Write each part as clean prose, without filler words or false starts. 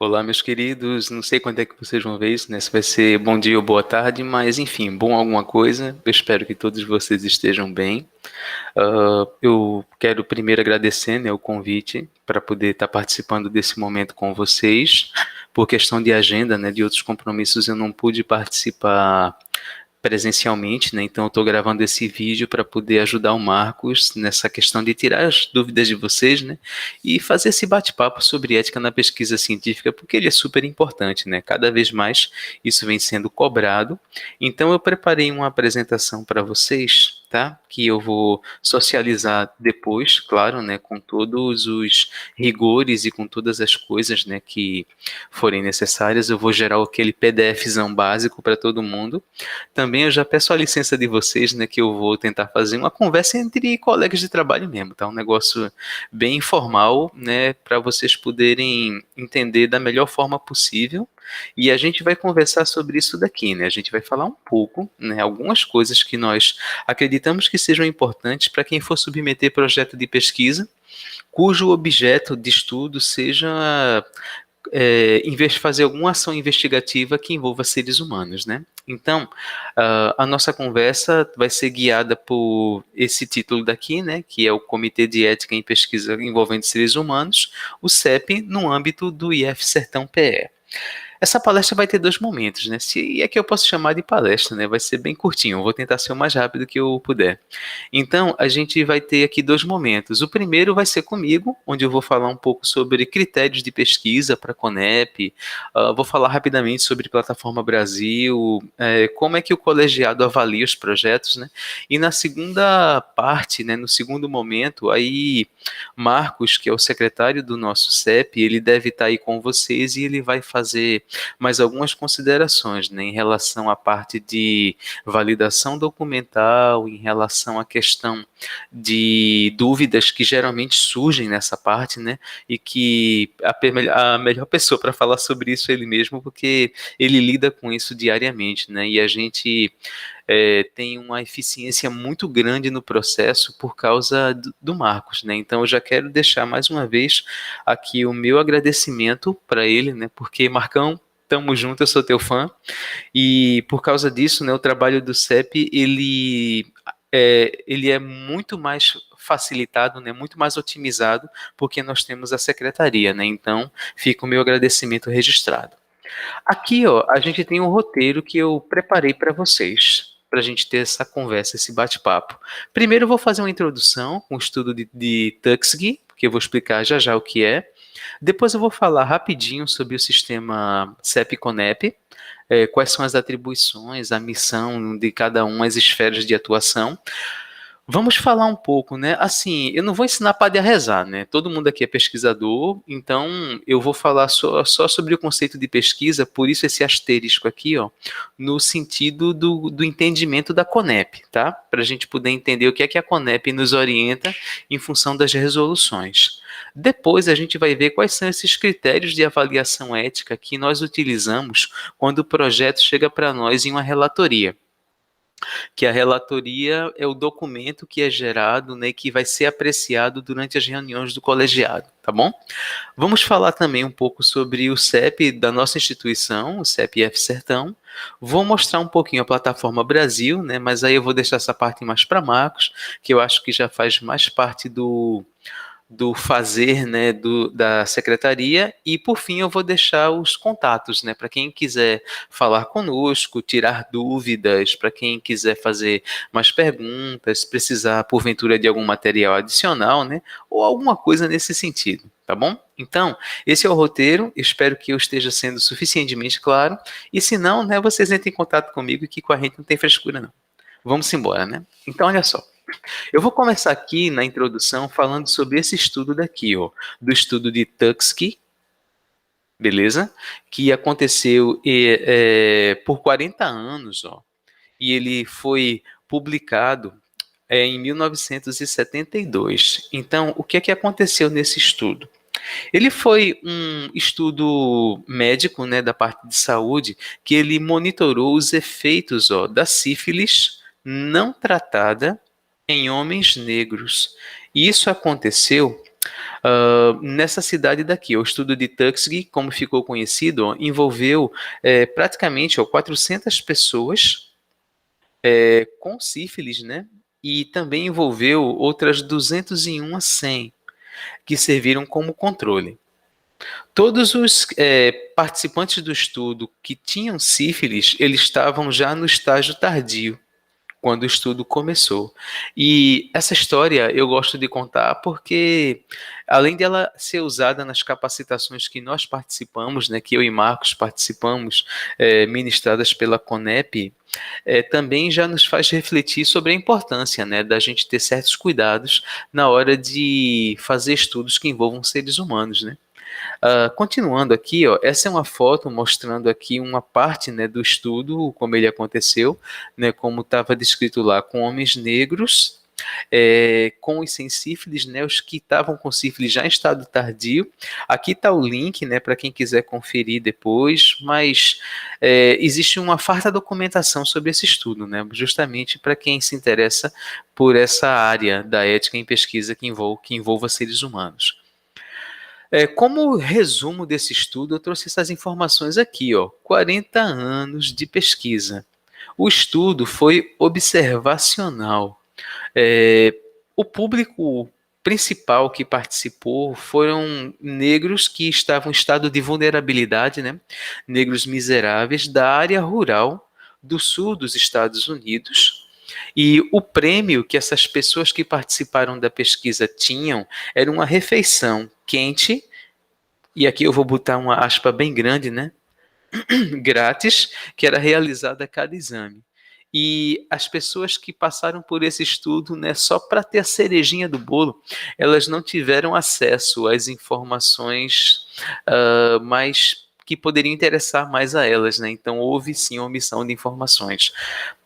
Olá, meus queridos. Não sei quando é que vocês vão ver isso, né? Se vai ser bom dia ou boa tarde, mas enfim, bom alguma coisa. Eu espero que todos vocês estejam bem. Eu quero primeiro agradecer, né, o convite para poder estar participando desse momento com vocês. Por questão de agenda, né, de outros compromissos, eu não pude participar presencialmente, né? Então eu estou gravando esse vídeo para poder ajudar o Marcos nessa questão de tirar as dúvidas de vocês, né? E fazer esse bate-papo sobre ética na pesquisa científica, porque ele é super importante, né? Cada vez mais isso vem sendo cobrado. Então eu preparei uma apresentação para vocês, tá? Que eu vou socializar depois, claro, né? Com todos os rigores e com todas as coisas, né? Que forem necessárias. Eu vou gerar aquele PDFzão básico para todo mundo. Também eu já peço a licença de vocês, né, que eu vou tentar fazer uma conversa entre colegas de trabalho mesmo, tá? Um negócio bem informal, né, para vocês poderem entender da melhor forma possível. E a gente vai conversar sobre isso daqui, né? A gente vai falar um pouco, né, algumas coisas que nós acreditamos que sejam importantes para quem for submeter projeto de pesquisa, cujo objeto de estudo seja em vez de fazer alguma ação investigativa que envolva seres humanos, né? Então, a nossa conversa vai ser guiada por esse título daqui, né, que é o Comitê de Ética em Pesquisa Envolvendo Seres Humanos, o CEP, no âmbito do IF Sertão PE. Essa palestra vai ter dois momentos, né? Se é que eu posso chamar de palestra, né? Vai ser bem curtinho, eu vou tentar ser o mais rápido que eu puder. Então, a gente vai ter aqui dois momentos. O primeiro vai ser comigo, onde eu vou falar um pouco sobre critérios de pesquisa para a Conep, vou falar rapidamente sobre Plataforma Brasil, como é que o colegiado avalia os projetos, né? E na segunda parte, né, no segundo momento, aí Marcos, que é o secretário do nosso CEP, ele deve estar aí com vocês e ele vai fazer mais algumas considerações, né, em relação à parte de validação documental, em relação à questão de dúvidas que geralmente surgem nessa parte, né, e que a melhor pessoa para falar sobre isso é ele mesmo, porque ele lida com isso diariamente, né, e a gente tem uma eficiência muito grande no processo por causa do Marcos, né? Então eu já quero deixar mais uma vez aqui o meu agradecimento para ele, né? Porque Marcão, tamo junto, eu sou teu fã e por causa disso, né? O trabalho do CEP ele é muito mais facilitado, né, muito mais otimizado, porque nós temos a secretaria, né? Então, fica o meu agradecimento registrado. Aqui, ó, a gente tem um roteiro que eu preparei para vocês, para a gente ter essa conversa, esse bate-papo. Primeiro, eu vou fazer uma introdução com o estudo de Tuskegee, que eu vou explicar já já o que é. Depois, eu vou falar rapidinho sobre o sistema CEP-CONEP, quais são as atribuições, a missão de cada uma, as esferas de atuação. Vamos falar um pouco, né? Assim, eu não vou ensinar padre a rezar, né? Todo mundo aqui é pesquisador, então eu vou falar só sobre o conceito de pesquisa, por isso esse asterisco aqui, ó, no sentido do entendimento da CONEP, tá? Para a gente poder entender o que é que a CONEP nos orienta em função das resoluções. Depois a gente vai ver quais são esses critérios de avaliação ética que nós utilizamos quando o projeto chega para nós em uma relatoria, que a relatoria é o documento que é gerado, né, e que vai ser apreciado durante as reuniões do colegiado, tá bom? Vamos falar também um pouco sobre o CEP da nossa instituição, o CEP-IF Sertão. Vou mostrar um pouquinho a plataforma Brasil, né, mas aí eu vou deixar essa parte mais para Marcos, que eu acho que já faz mais parte do fazer, né, da secretaria, e por fim eu vou deixar os contatos, né, para quem quiser falar conosco, tirar dúvidas, para quem quiser fazer mais perguntas, precisar porventura de algum material adicional, né, ou alguma coisa nesse sentido, tá bom? Então, esse é o roteiro, espero que eu esteja sendo suficientemente claro, e se não, né, vocês entrem em contato comigo, que com a gente não tem frescura não. Vamos embora, né? Então, olha só. Eu vou começar aqui na introdução falando sobre esse estudo daqui, ó, do estudo de Tuskegee, beleza? Que aconteceu por 40 anos, ó, e ele foi publicado em 1972. Então, o que é que aconteceu nesse estudo? Ele foi um estudo médico, né, da parte de saúde, que ele monitorou os efeitos, ó, da sífilis não tratada em homens negros. E isso aconteceu Nessa cidade daqui, o estudo de Tuskegee, como ficou conhecido, ó, envolveu praticamente 400 pessoas com sífilis, né? E também envolveu outras 201 a 100 que serviram como controle. Todos os participantes do estudo que tinham sífilis, eles estavam já no estágio tardio, quando o estudo começou. E essa história eu gosto de contar porque, além dela ser usada nas capacitações que nós participamos, né, que eu e Marcos participamos, ministradas pela CONEP, também já nos faz refletir sobre a importância, né, da gente ter certos cuidados na hora de fazer estudos que envolvam seres humanos, né? Continuando aqui, ó, essa é uma foto mostrando aqui uma parte, né, do estudo, como ele aconteceu, né, como estava descrito lá, com homens negros, com e sem sífilis, né, os que estavam com sífilis já em estado tardio. Aqui está o link, né, para quem quiser conferir depois, mas existe uma farta documentação sobre esse estudo, né, justamente para quem se interessa por essa área da ética em pesquisa que envolva seres humanos. Como resumo desse estudo, eu trouxe essas informações aqui, ó, 40 anos de pesquisa. O estudo foi observacional. O público principal que participou foram negros que estavam em estado de vulnerabilidade, né? Negros miseráveis da área rural do sul dos Estados Unidos. E o prêmio que essas pessoas que participaram da pesquisa tinham era uma refeição quente, e aqui eu vou botar uma aspa bem grande, né? Grátis, que era realizada a cada exame. E as pessoas que passaram por esse estudo, né, só para ter a cerejinha do bolo, elas não tiveram acesso às informações mais que poderiam interessar mais a elas, né? Então houve sim omissão de informações.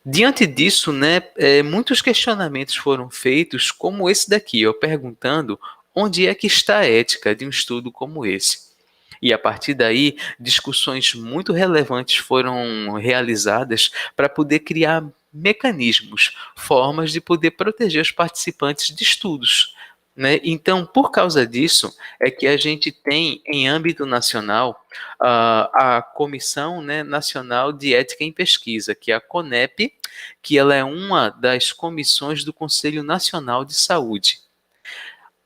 Diante disso, né, muitos questionamentos foram feitos, como esse daqui, ó, perguntando onde é que está a ética de um estudo como esse. E a partir daí, discussões muito relevantes foram realizadas para poder criar mecanismos, formas de poder proteger os participantes de estudos. Né? Então, por causa disso, é que a gente tem, em âmbito nacional, a Comissão, né, Nacional de Ética em Pesquisa, que é a CONEP, que ela é uma das comissões do Conselho Nacional de Saúde.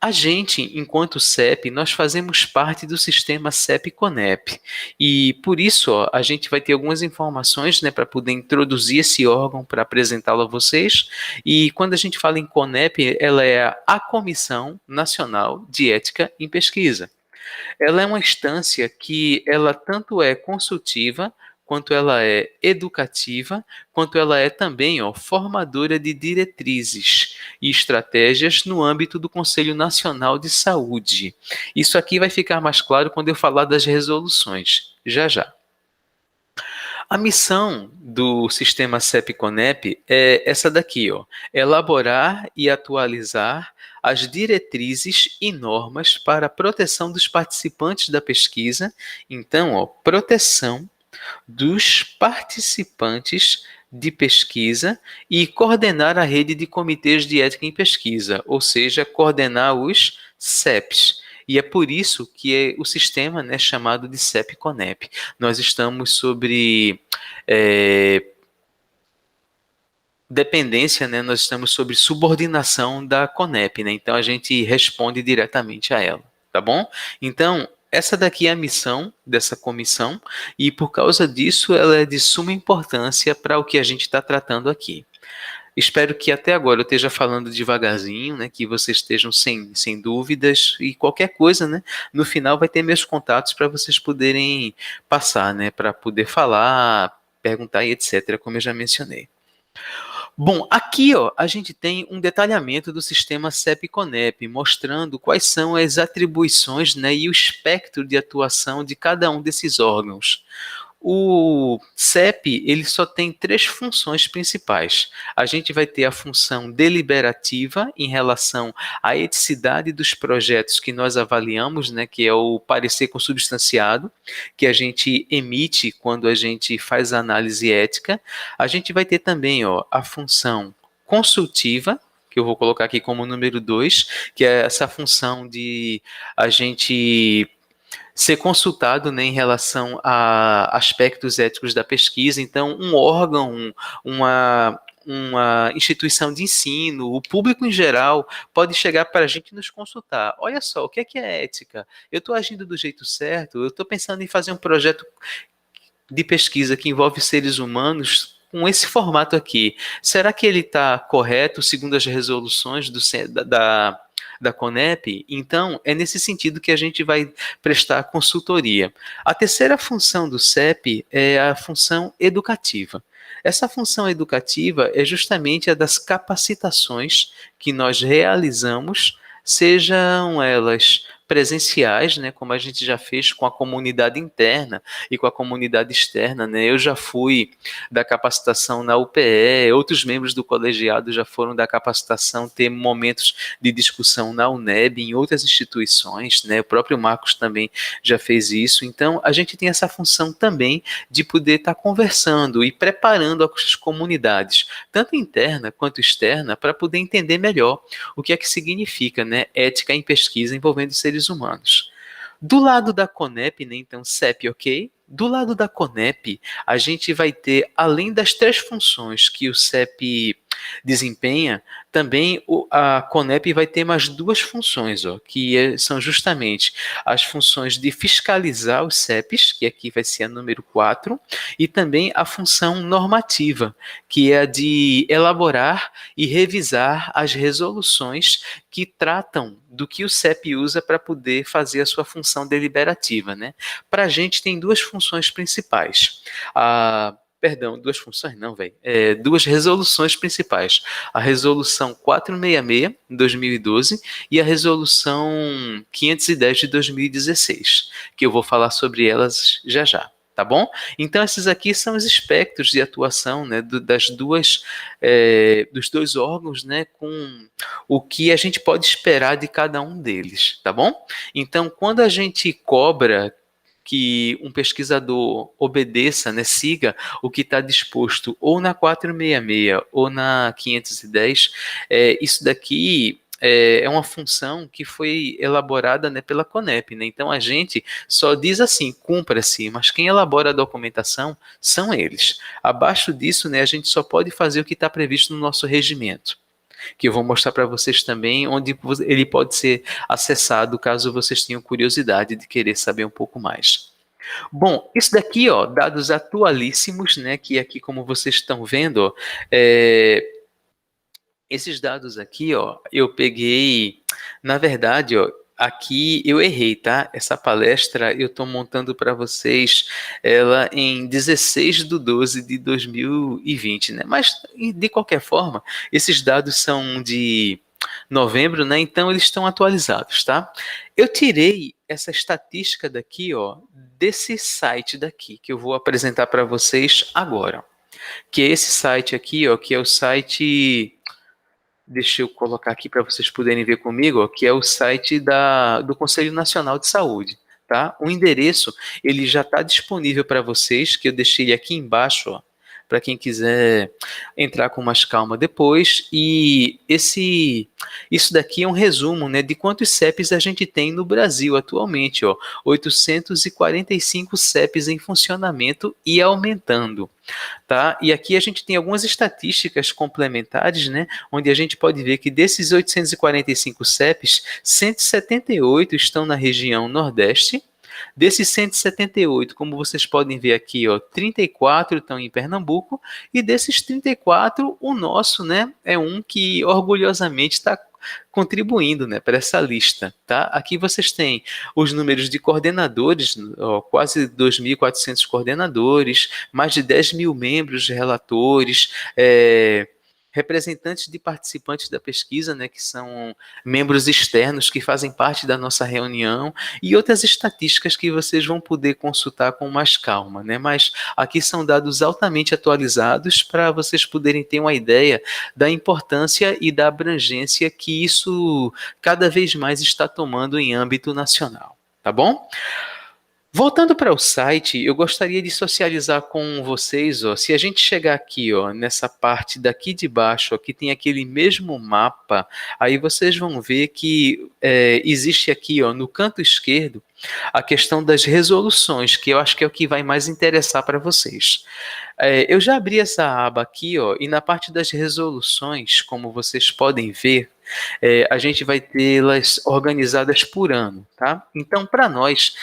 A gente, enquanto CEP, nós fazemos parte do sistema CEP-CONEP. E por isso, ó, a gente vai ter algumas informações, né, para poder introduzir esse órgão, para apresentá-lo a vocês. E quando a gente fala em CONEP, ela é a Comissão Nacional de Ética em Pesquisa. Ela é uma instância que ela tanto é consultiva, quanto ela é educativa, quanto ela é também, ó, formadora de diretrizes e estratégias no âmbito do Conselho Nacional de Saúde. Isso aqui vai ficar mais claro quando eu falar das resoluções, já já. A missão do sistema CEP-CONEP é essa daqui, ó, elaborar e atualizar as diretrizes e normas para a proteção dos participantes da pesquisa. Então, ó, proteção dos participantes de pesquisa e coordenar a rede de comitês de ética em pesquisa, ou seja, coordenar os CEPs. E é por isso que o sistema, né, chamado de CEP-CONEP. Nós estamos sobre dependência, né, nós estamos sobre subordinação da CONEP, né, então a gente responde diretamente a ela, tá bom? Então, essa daqui é a missão dessa comissão e por causa disso ela é de suma importância para o que a gente está tratando aqui. Espero que até agora eu esteja falando devagarzinho, né, que vocês estejam sem dúvidas e qualquer coisa, né, no final vai ter meus contatos para vocês poderem passar, né, para poder falar, perguntar e etc, como eu já mencionei. Bom, aqui ó, a gente tem um detalhamento do sistema CEP-CONEP, mostrando quais são as atribuições, né, e o espectro de atuação de cada um desses órgãos. O CEP ele só tem 3 funções principais. A gente vai ter a função deliberativa em relação à eticidade dos projetos que nós avaliamos, né, que é o parecer consubstanciado, que a gente emite quando a gente faz a análise ética. A gente vai ter também, ó, a função consultiva, que eu vou colocar aqui como número 2, que é essa função de a gente ser consultado, né, em relação a aspectos éticos da pesquisa. Então, um órgão, uma instituição de ensino, o público em geral, pode chegar para a gente e nos consultar. Olha só, o que é ética? Eu estou agindo do jeito certo? Eu estou pensando em fazer um projeto de pesquisa que envolve seres humanos com esse formato aqui. Será que ele está correto segundo as resoluções da CONEP? Então, é nesse sentido que a gente vai prestar consultoria. A terceira função do CEP é a função educativa. Essa função educativa é justamente a das capacitações que nós realizamos, sejam elas presenciais, né, como a gente já fez com a comunidade interna e com a comunidade externa, né? Eu já fui da capacitação na UPE, outros membros do colegiado já foram da capacitação, ter momentos de discussão na UNEB, em outras instituições, né? O próprio Marcos também já fez isso. Então, a gente tem essa função também de poder estar conversando e preparando as comunidades, tanto interna quanto externa, para poder entender melhor o que é que significa, né, ética em pesquisa envolvendo seres humanos. Do lado da CONEP, né, então CEP, ok? Do lado da CONEP, a gente vai ter, além das 3 funções que o CEP desempenha, também a CONEP vai ter mais 2 funções, ó, que são justamente as funções de fiscalizar os CEPs, que aqui vai ser a número 4, e também a função normativa, que é a de elaborar e revisar as resoluções que tratam do que o CEP usa para poder fazer a sua função deliberativa, né? Para a gente tem 2 funções principais. Perdão, 2 funções não, velho. 2 resoluções principais. A resolução 466, de 2012, e a resolução 510, de 2016, que eu vou falar sobre elas já já. Tá bom? Então, esses aqui são os espectros de atuação, né, dos 2 órgãos, né, com o que a gente pode esperar de cada um deles, tá bom? Então, quando a gente cobra que um pesquisador obedeça, né, siga o que está disposto ou na 466 ou na 510, isso daqui é uma função que foi elaborada, né, pela CONEP, né? Então a gente só diz assim, cumpra-se, mas quem elabora a documentação são eles. Abaixo disso, né, a gente só pode fazer o que está previsto no nosso regimento, que eu vou mostrar para vocês também, onde ele pode ser acessado, caso vocês tenham curiosidade de querer saber um pouco mais. Bom, isso daqui, ó, dados atualíssimos, né, que aqui, como vocês estão vendo, ó, esses dados aqui, ó, eu peguei, na verdade, ó, aqui eu errei, tá? Essa palestra eu estou montando para vocês ela em 16/12/2020, né? Mas, de qualquer forma, esses dados são de novembro, né? Então, eles estão atualizados, tá? Eu tirei essa estatística daqui, ó, desse site daqui, que eu vou apresentar para vocês agora. Que é esse site aqui, ó, que é o site... Deixa eu colocar aqui para vocês poderem ver comigo, ó, que é o site do Conselho Nacional de Saúde, tá? O endereço, ele já está disponível para vocês, que eu deixei ele aqui embaixo, ó, para quem quiser entrar com mais calma depois. E isso daqui é um resumo, né, de quantos CEPs a gente tem no Brasil atualmente, ó, 845 CEPs em funcionamento e aumentando. Tá? E aqui a gente tem algumas estatísticas complementares, né, onde a gente pode ver que desses 845 CEPs, 178 estão na região Nordeste. Desses 178, como vocês podem ver aqui, ó, 34 estão em Pernambuco, e desses 34, o nosso, né, é um que orgulhosamente está contribuindo, né, para essa lista, tá? Aqui vocês têm os números de coordenadores, ó, quase 2.400 coordenadores, mais de 10 mil membros, relatores, representantes de participantes da pesquisa, né, que são membros externos que fazem parte da nossa reunião, e outras estatísticas que vocês vão poder consultar com mais calma, né? Mas aqui são dados altamente atualizados para vocês poderem ter uma ideia da importância e da abrangência que isso cada vez mais está tomando em âmbito nacional, tá bom? Voltando para o site, eu gostaria de socializar com vocês, ó, se a gente chegar aqui, ó, nessa parte daqui de baixo, ó, que tem aquele mesmo mapa, aí vocês vão ver que existe aqui, ó, no canto esquerdo, a questão das resoluções, que eu acho que é o que vai mais interessar para vocês. Eu já abri essa aba aqui, ó, e na parte das resoluções, como vocês podem ver, a gente vai tê-las organizadas por ano, tá? Então, para nós,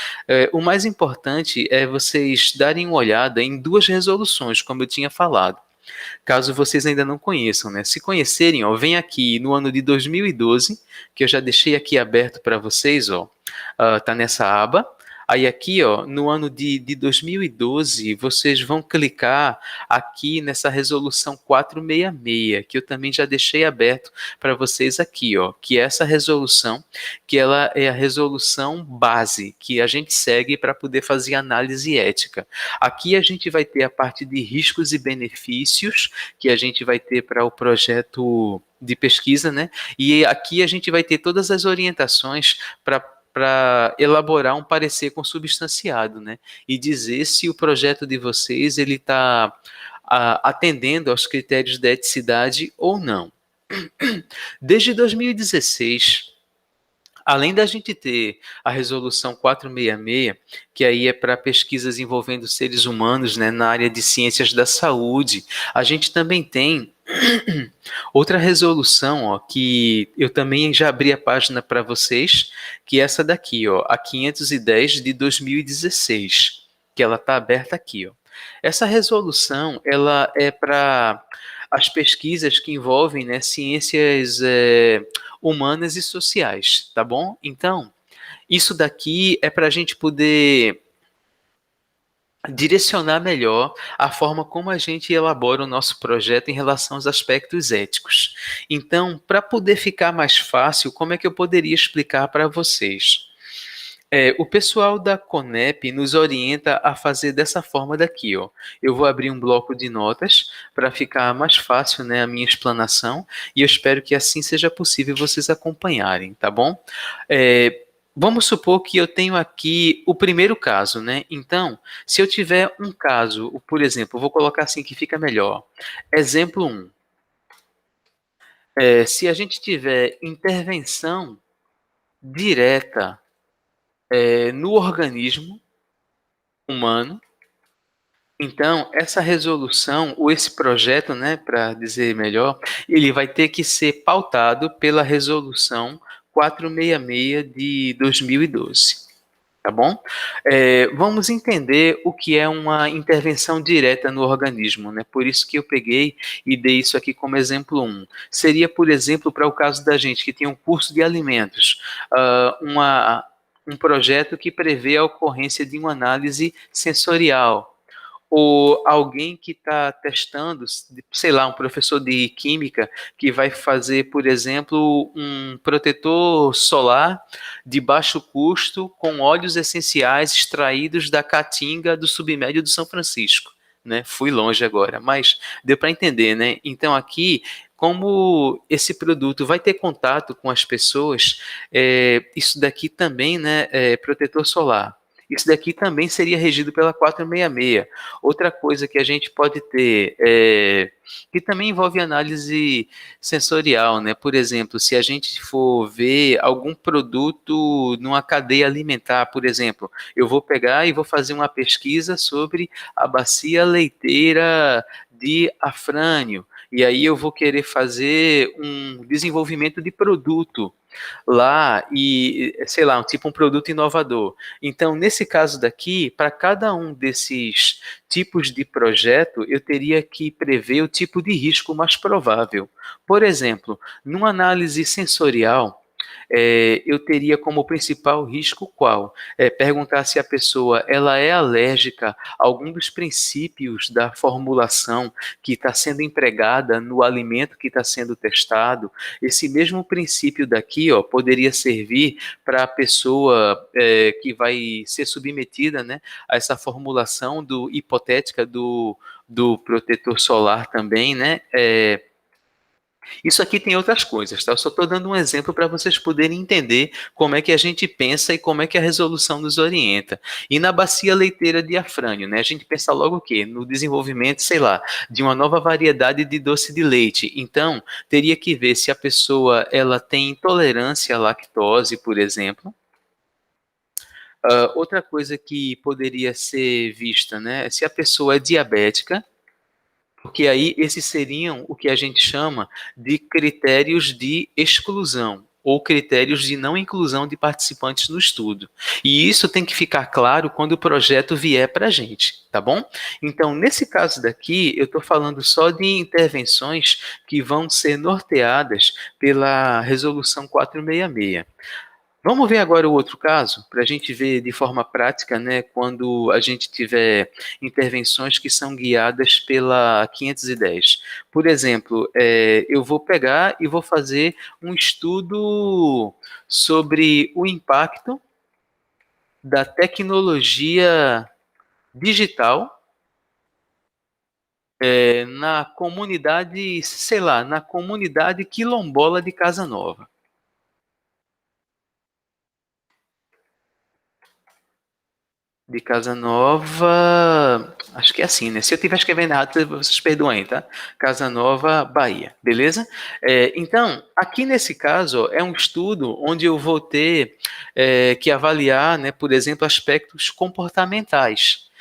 o mais importante é vocês darem uma olhada em duas resoluções, como eu tinha falado. Caso vocês ainda não conheçam, né? Se conhecerem, ó, vem aqui no ano de 2012, que eu já deixei aqui aberto para vocês, ó, tá nessa aba. Aí aqui, ó, no ano de 2012, vocês vão clicar aqui nessa resolução 466, que eu também já deixei aberto para vocês aqui, ó, que é essa resolução, que ela é a resolução base que a gente segue para poder fazer análise ética. Aqui a gente vai ter a parte de riscos e benefícios, que a gente vai ter para o projeto de pesquisa, né? E aqui a gente vai ter todas as orientações para elaborar um parecer consubstanciado, né? E dizer se o projeto de vocês ele está atendendo aos critérios de eticidade ou não. Desde 2016, além da gente ter a resolução 466, que aí é para pesquisas envolvendo seres humanos, né, na área de ciências da saúde, a gente também tem outra resolução, ó, que eu também já abri a página para vocês, que é essa daqui, ó, a 510 de 2016, que ela está aberta aqui, ó. Essa resolução, ela é para as pesquisas que envolvem, né, ciências humanas e sociais, tá bom? Então, isso daqui é para a gente poder direcionar melhor a forma como a gente elabora o nosso projeto em relação aos aspectos éticos. Então, para poder ficar mais fácil, como é que eu poderia explicar para vocês? O pessoal da Conep nos orienta a fazer dessa forma daqui, ó. Eu vou abrir um bloco de notas para ficar mais fácil, né, a minha explanação, e eu espero que assim seja possível vocês acompanharem, tá bom? Vamos supor que eu tenho aqui o primeiro caso, né? Então, se eu tiver um caso, por exemplo, eu vou colocar assim que fica melhor. Exemplo 1. Se a gente tiver intervenção direta no organismo humano, então essa resolução, ou esse projeto, né, para dizer melhor, ele vai ter que ser pautado pela resolução 466 de 2012. Tá bom? Vamos entender o que é uma intervenção direta no organismo, né? Por isso que eu peguei e dei isso aqui como exemplo 1. Seria, por exemplo, para o caso da gente que tem um curso de alimentos, um projeto que prevê a ocorrência de uma análise sensorial, ou alguém que está testando, sei lá, um professor de química que vai fazer, por exemplo, um protetor solar de baixo custo com óleos essenciais extraídos da caatinga do submédio do São Francisco, né? Fui longe agora, mas deu para entender, né? Então aqui, como esse produto vai ter contato com as pessoas, isso daqui também, né, é protetor solar. Isso daqui também seria regido pela 466. Outra coisa que a gente pode ter, que também envolve análise sensorial, né? Por exemplo, se a gente for ver algum produto numa cadeia alimentar, por exemplo, eu vou pegar e vou fazer uma pesquisa sobre a bacia leiteira de Afrânio, e aí eu vou querer fazer um desenvolvimento de produto lá e, sei lá, tipo um produto inovador. Então, nesse caso daqui, para cada um desses tipos de projeto, eu teria que prever o tipo de risco mais provável. Por exemplo, numa análise sensorial, eu teria como principal risco qual? Perguntar se a pessoa ela é alérgica a algum dos princípios da formulação que está sendo empregada no alimento que está sendo testado. Esse mesmo princípio daqui, ó, poderia servir para a pessoa que vai ser submetida, né, a essa formulação hipotética do protetor solar também, né? Isso aqui tem outras coisas, tá? Eu só estou dando um exemplo para vocês poderem entender como é que a gente pensa e como é que a resolução nos orienta. E na bacia leiteira diafrânio, né? A gente pensa logo o quê? No desenvolvimento, sei lá, de uma nova variedade de doce de leite. Então, teria que ver se a pessoa ela tem intolerância à lactose, por exemplo. Outra coisa que poderia ser vista, né? Se a pessoa é diabética, porque aí esses seriam o que a gente chama de critérios de exclusão ou critérios de não inclusão de participantes no estudo. E isso tem que ficar claro quando o projeto vier para a gente, tá bom? Então, nesse caso daqui, eu estou falando só de intervenções que vão ser norteadas pela Resolução 466. Vamos ver agora o outro caso, para a gente ver de forma prática, né, quando a gente tiver intervenções que são guiadas pela 510. Por exemplo, eu vou pegar e vou fazer um estudo sobre o impacto da tecnologia digital na comunidade, sei lá, na comunidade quilombola de Casa Nova. De Casa Nova, acho que é assim, né? Se eu estiver escrevendo errado, vocês perdoem, tá? Casa Nova, Bahia, beleza? Então, aqui nesse caso, ó, é um estudo onde eu vou ter que avaliar, né, por exemplo, aspectos comportamentais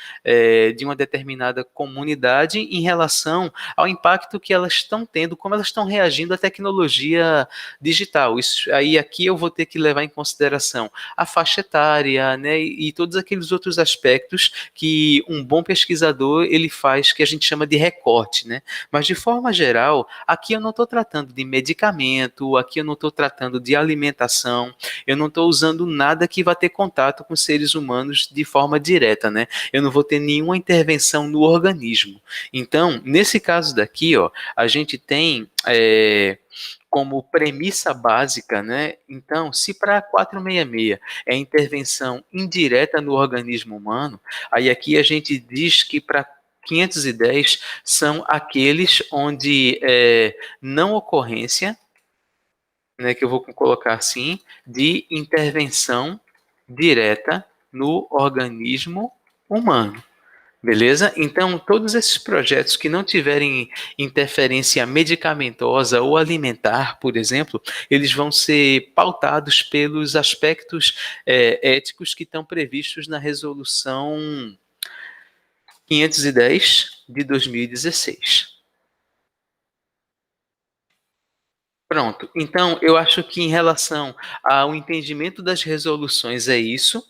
de uma determinada comunidade em relação ao impacto que elas estão tendo, como elas estão reagindo à tecnologia digital. Isso aí aqui eu vou ter que levar em consideração a faixa etária, né, e todos aqueles outros aspectos que um bom pesquisador ele faz, que a gente chama de recorte, né? Mas de forma geral, aqui eu não estou tratando de medicamento, aqui eu não estou tratando de alimentação, eu não estou usando nada que vá ter contato com seres humanos de forma direta, né? Eu não vou ter nenhuma intervenção no organismo. Então, nesse caso daqui, ó, a gente tem como premissa básica, né? Então, se para 466 é intervenção indireta no organismo humano, aí aqui a gente diz que para 510 são aqueles onde não ocorrência, né, que eu vou colocar assim, de intervenção direta no organismo humano. Beleza? Então, todos esses projetos que não tiverem interferência medicamentosa ou alimentar, por exemplo, eles vão ser pautados pelos aspectos éticos que estão previstos na Resolução 510 de 2016. Pronto. Então, eu acho que em relação ao entendimento das resoluções é isso.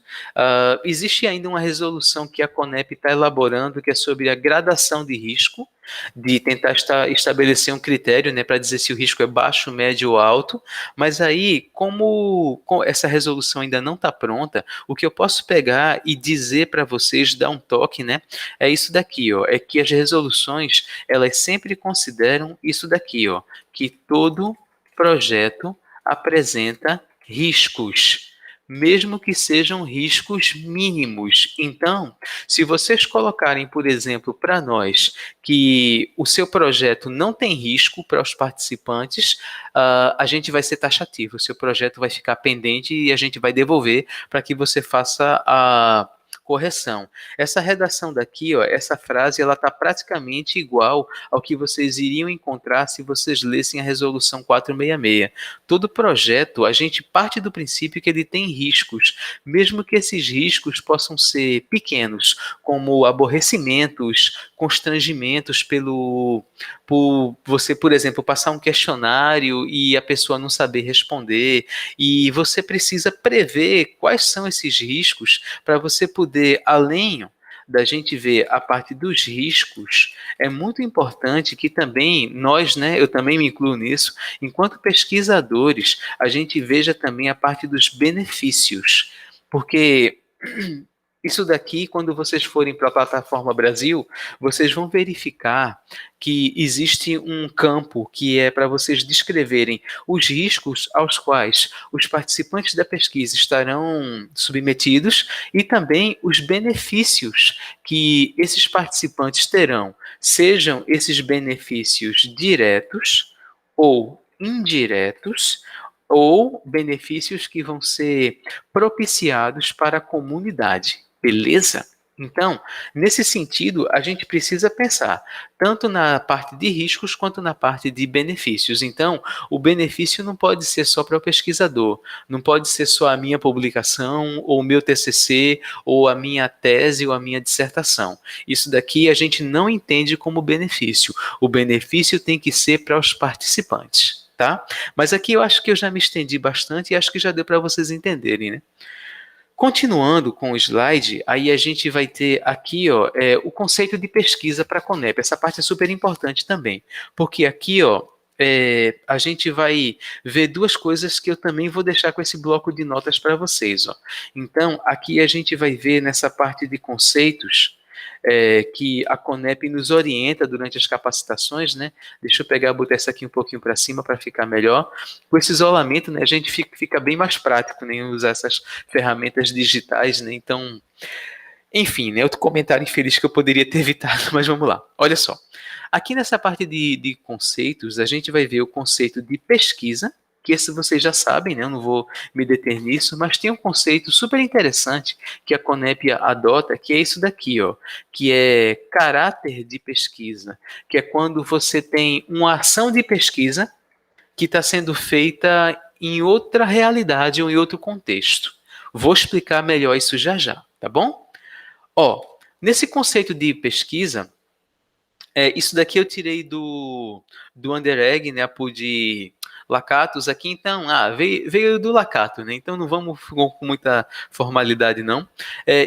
Existe ainda uma resolução que a Conep está elaborando, que é sobre a gradação de risco, de tentar estabelecer um critério, né, para dizer se o risco é baixo, médio ou alto. Mas aí, como essa resolução ainda não está pronta, o que eu posso pegar e dizer para vocês, dar um toque, né, é isso daqui, ó, é que as resoluções, elas sempre consideram isso daqui, ó, que todo projeto apresenta riscos, mesmo que sejam riscos mínimos. Então, se vocês colocarem, por exemplo, para nós que o seu projeto não tem risco para os participantes, a gente vai ser taxativo. O seu projeto vai ficar pendente e a gente vai devolver para que você faça a correção. Essa redação daqui, ó, essa frase, ela está praticamente igual ao que vocês iriam encontrar se vocês lessem a Resolução 466. Todo projeto, a gente parte do princípio que ele tem riscos, mesmo que esses riscos possam ser pequenos, como aborrecimentos, constrangimentos por você, por exemplo, passar um questionário e a pessoa não saber responder, e você precisa prever quais são esses riscos para você poder, além da gente ver a parte dos riscos, é muito importante que também nós, né, eu também me incluo nisso, enquanto pesquisadores, a gente veja também a parte dos benefícios, porque isso daqui, quando vocês forem para a plataforma Brasil, vocês vão verificar que existe um campo que é para vocês descreverem os riscos aos quais os participantes da pesquisa estarão submetidos e também os benefícios que esses participantes terão, sejam esses benefícios diretos ou indiretos, ou benefícios que vão ser propiciados para a comunidade, beleza? Então, nesse sentido, a gente precisa pensar tanto na parte de riscos quanto na parte de benefícios. Então, o benefício não pode ser só para o pesquisador, não pode ser só a minha publicação, ou o meu TCC, ou a minha tese, ou a minha dissertação. Isso daqui a gente não entende como benefício. O benefício tem que ser para os participantes. Tá? Mas aqui eu acho que eu já me estendi bastante e acho que já deu para vocês entenderem, né? Continuando com o slide, aí a gente vai ter aqui ó, o conceito de pesquisa para a Conep. Essa parte é super importante também, porque aqui ó, a gente vai ver duas coisas que eu também vou deixar com esse bloco de notas para vocês. Ó. Então, aqui a gente vai ver nessa parte de conceitos que a Conep nos orienta durante as capacitações, né? Deixa eu pegar, botar essa aqui um pouquinho para cima para ficar melhor. Com esse isolamento, né, a gente fica bem mais prático, né, usar essas ferramentas digitais, né? Então, enfim, né, outro comentário infeliz que eu poderia ter evitado, mas vamos lá. Olha só. Aqui nessa parte de conceitos, a gente vai ver o conceito de pesquisa, que esse vocês já sabem, né? Eu não vou me deter nisso, mas tem um conceito super interessante que a Conep adota, que é isso daqui, ó, que é caráter de pesquisa, que é quando você tem uma ação de pesquisa que está sendo feita em outra realidade ou em outro contexto. Vou explicar melhor isso já já, tá bom? Ó, nesse conceito de pesquisa, isso daqui eu tirei do Underegg, né, de Lacatus aqui, então, veio do Lacato, né, então não vamos com muita formalidade, não.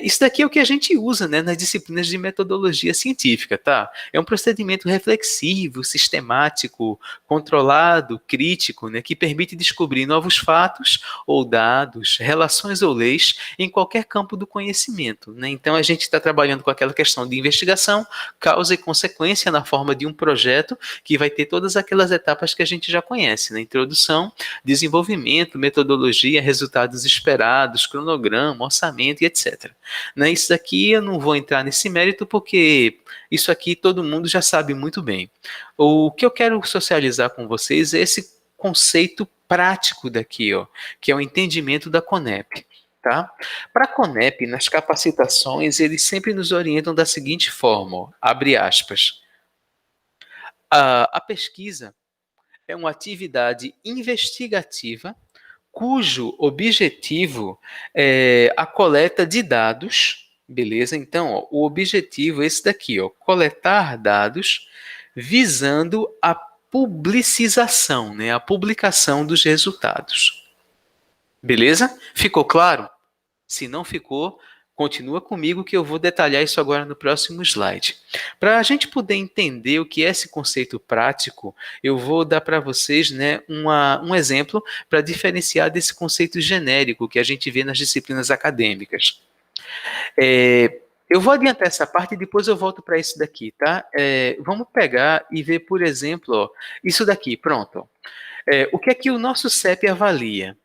Isso daqui é o que a gente usa, né, nas disciplinas de metodologia científica, tá? É um procedimento reflexivo, sistemático, controlado, crítico, né, que permite descobrir novos fatos ou dados, relações ou leis em qualquer campo do conhecimento, né? Então a gente está trabalhando com aquela questão de investigação, causa e consequência na forma de um projeto que vai ter todas aquelas etapas que a gente já conhece, né? Introdução, desenvolvimento, metodologia, resultados esperados, cronograma, orçamento e etc. Né? Isso daqui eu não vou entrar nesse mérito porque isso aqui todo mundo já sabe muito bem. O que eu quero socializar com vocês é esse conceito prático daqui, ó, que é o entendimento da Conep. Tá? Para a Conep, nas capacitações, eles sempre nos orientam da seguinte forma, ó, abre aspas. A pesquisa é uma atividade investigativa cujo objetivo é a coleta de dados, beleza? Então, ó, o objetivo é esse daqui, ó, coletar dados visando a publicização, né, a publicação dos resultados. Beleza? Ficou claro? Se não ficou, continua comigo que eu vou detalhar isso agora no próximo slide. Para a gente poder entender o que é esse conceito prático, eu vou dar para vocês, né, um exemplo para diferenciar desse conceito genérico que a gente vê nas disciplinas acadêmicas. Eu vou adiantar essa parte e depois eu volto para isso daqui, tá? Vamos pegar e ver, por exemplo, ó, isso daqui, pronto. O que é que o nosso CEP avalia?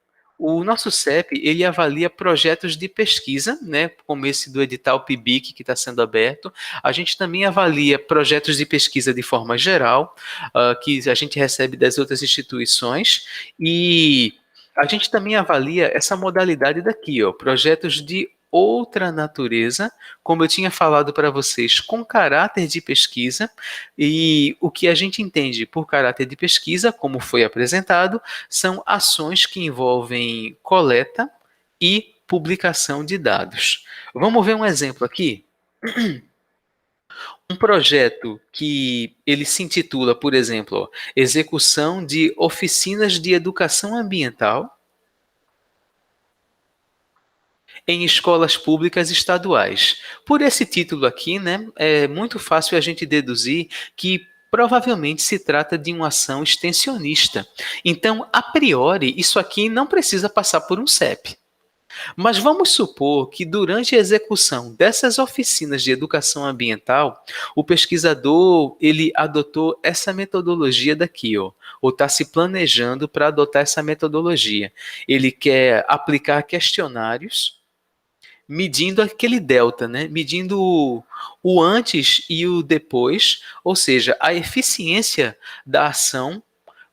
O nosso CEP, ele avalia projetos de pesquisa, né, como esse do edital PIBIC que está sendo aberto. A gente também avalia projetos de pesquisa de forma geral, que a gente recebe das outras instituições, e a gente também avalia essa modalidade daqui, ó, projetos de outra natureza, como eu tinha falado para vocês, com caráter de pesquisa, e o que a gente entende por caráter de pesquisa, como foi apresentado, são ações que envolvem coleta e publicação de dados. Vamos ver um exemplo aqui? Um projeto que ele se intitula, por exemplo, ó, Execução de Oficinas de Educação Ambiental em escolas públicas estaduais. Por esse título aqui, né, é muito fácil a gente deduzir que provavelmente se trata de uma ação extensionista. Então, a priori, isso aqui não precisa passar por um CEP. Mas vamos supor que durante a execução dessas oficinas de educação ambiental, o pesquisador ele adotou essa metodologia daqui, ó, ou está se planejando para adotar essa metodologia. Ele quer aplicar questionários medindo aquele delta, né? Medindo o antes e o depois, ou seja, a eficiência da ação